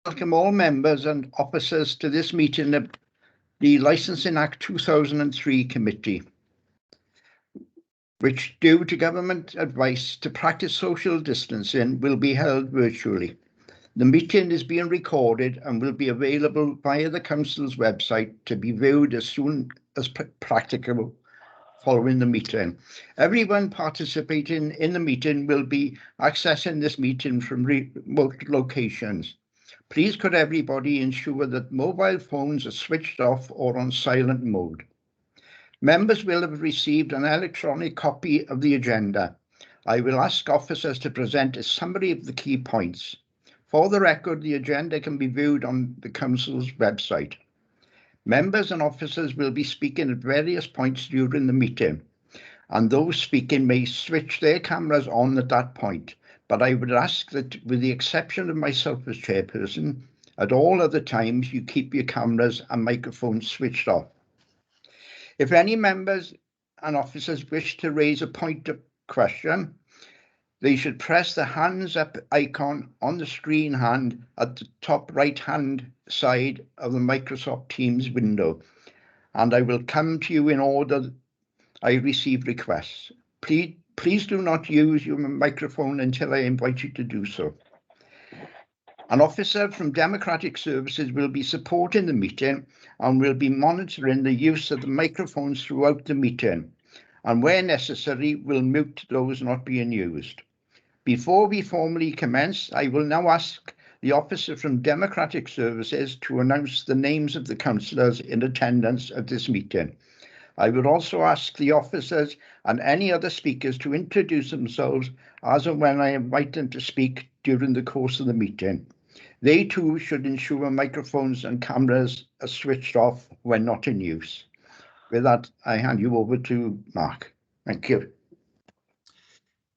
welcome all members and officers to this meeting of the Licensing Act 2003 Committee, which, due to government advice to practice social distancing, will be held virtually. The meeting is being recorded and will be available via the Council's website to be viewed as soon as practicable following the meeting. Everyone participating in the meeting will be accessing this meeting from remote locations. Please could everybody ensure that mobile phones are switched off or on silent mode. Members will have received an electronic copy of the agenda. I will ask officers to present a summary of the key points. For the record, the agenda can be viewed on the Council's website. Members and officers will be speaking at various points during the meeting, and those speaking may switch their cameras on at that point. But I would ask that, with the exception of myself as chairperson, at all other times you keep your cameras and microphones switched off. If any members and officers wish to raise a point of question, they should press the hands up icon on the screen hand at the top right hand side of the Microsoft Teams window, and I will come to you in order I receive requests. Please do not use your microphone until I invite you to do so. An officer from Democratic Services will be supporting the meeting and will be monitoring the use of the microphones throughout the meeting, and where necessary will mute those not being used. Before we formally commence, I will now ask the officer from Democratic Services to announce the names of the councillors in attendance at this meeting. I would also ask the officers and any other speakers to introduce themselves as and when I invite them to speak during the course of the meeting. They too should ensure microphones and cameras are switched off when not in use. With that, I hand you over to Mark. Thank you.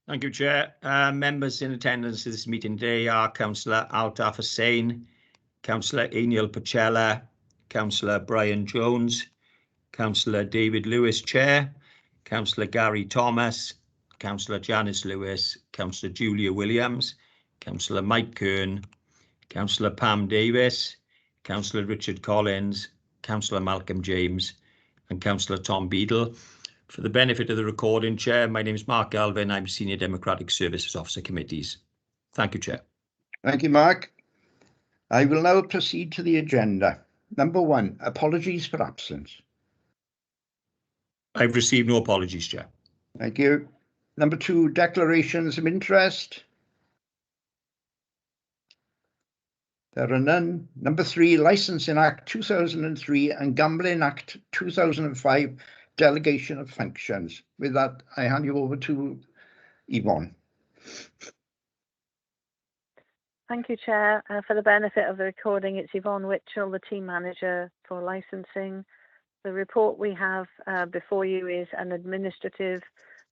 Thank you, Chair. Members in attendance at this meeting today are Councillor Altaf Hussain, Councillor Aniel Pachella, Councillor Brian Jones, Councillor David Lewis, Chair, Councillor Gary Thomas, Councillor Janice Lewis, Councillor Julia Williams, Councillor Mike Kern, Councillor Pam Davis, Councillor Richard Collins, Councillor Malcolm James, and Councillor Tom Beadle. For the benefit of the recording, Chair, my name is Mark Galvin. I'm Senior Democratic Services Officer Committees. Thank you, Chair. Thank you, Mark. I will now proceed to the agenda. Number 1, apologies for absence. I've received no apologies, Chair. Thank you. Number 2, declarations of interest. There are none. Number 3, Licensing Act 2003 and Gambling Act 2005, delegation of functions. With that, I hand you over to Yvonne. Thank you, Chair. For the benefit of the recording, it's Yvonne Witchell, the Team Manager for Licensing. The report we have before you is an administrative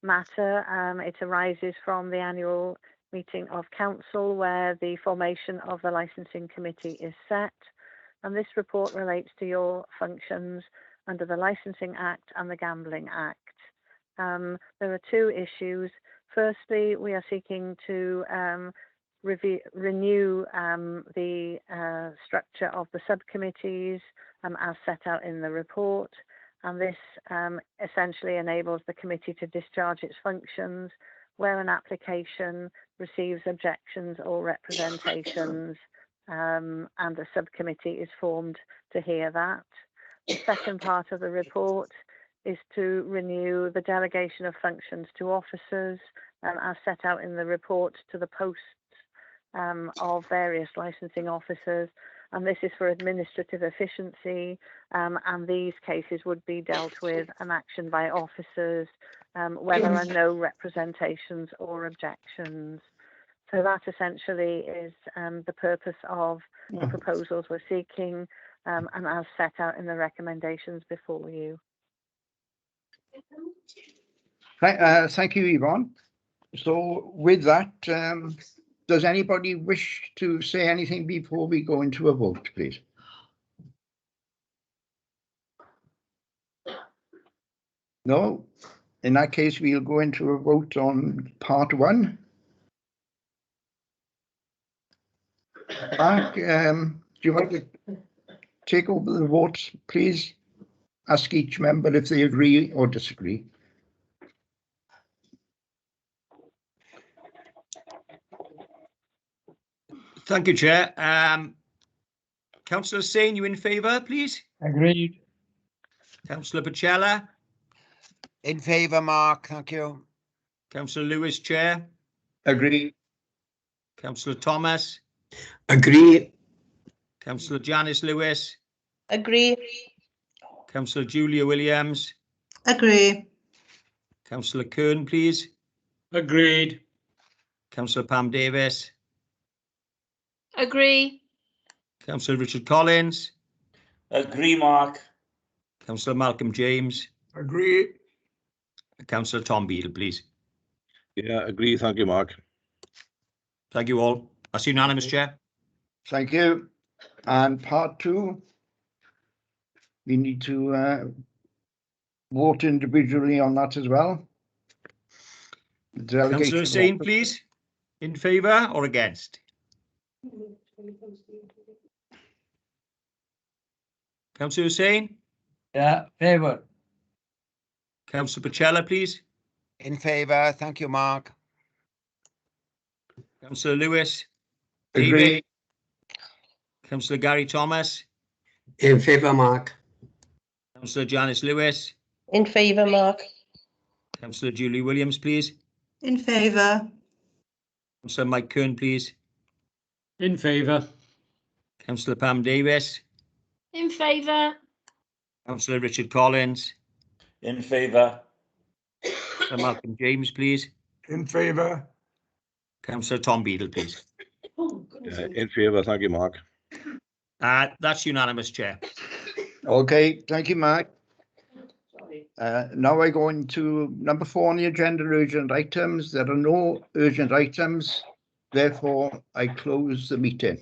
matter. It arises from the annual meeting of Council, where the formation of the Licensing Committee is set. And this report relates to your functions under the Licensing Act and the Gambling Act. There are 2 issues. Firstly, we are seeking to renew the structure of the subcommittees as set out in the report, and this essentially enables the committee to discharge its functions where an application receives objections or representations, and a subcommittee is formed to hear that. The second part of the report is to renew the delegation of functions to officers as set out in the report to the posts of various licensing officers, and this is for administrative efficiency, and these cases would be dealt with an action by officers where there are no representations or objections. So that essentially is the purpose of the proposals we're seeking, and as set out in the recommendations before you. Thank you, Yvonne. So with that, does anybody wish to say anything before we go into a vote, please? No? In that case, we'll go into a vote on part 1. Mark, do you want to take over the votes, please? Ask each member if they agree or disagree. Thank you, Chair. Councillor Hussain, you in favour, please? Agreed. Councillor Pacella? In favour, Mark. Thank you. Councillor Lewis, Chair? Agree. Councillor Thomas? Agree. Councillor Janice Lewis? Agree. Councillor Julia Williams? Agree. Councillor Kern, please? Agreed. Councillor Pam Davis? Agree. Councillor Richard Collins? Agree, Mark. Councillor Malcolm James? Agree. Councillor Tom Beadle, please. Yeah, agree. Thank you, Mark. Thank you all. That's unanimous, Chair. Thank you. And part two, we need to vote individually on that as well. The delegation Councillor of Hussain, office. please. In favour or against? Councillor Hussain? Yeah, favour. Councillor Pacella, please. In favour. Thank you, Mark. Councillor Lewis. Agree. David. Councillor Gary Thomas. In favour, Mark. Councillor Janice Lewis. In favour, Mark. Councillor Julie Williams, please. In favour. Councillor Mike Kern, please. In favour. Councillor Pam Davis. In favour. Councillor Richard Collins. In favour. Councillor Malcolm James, please. In favour. Councillor Tom Beadle, please. In favour. Thank you, Mark. That's unanimous, Chair. Okay, thank you, Mark. Now I go into number 4 on the agenda, urgent items. There are no urgent items. Therefore, I close the meeting.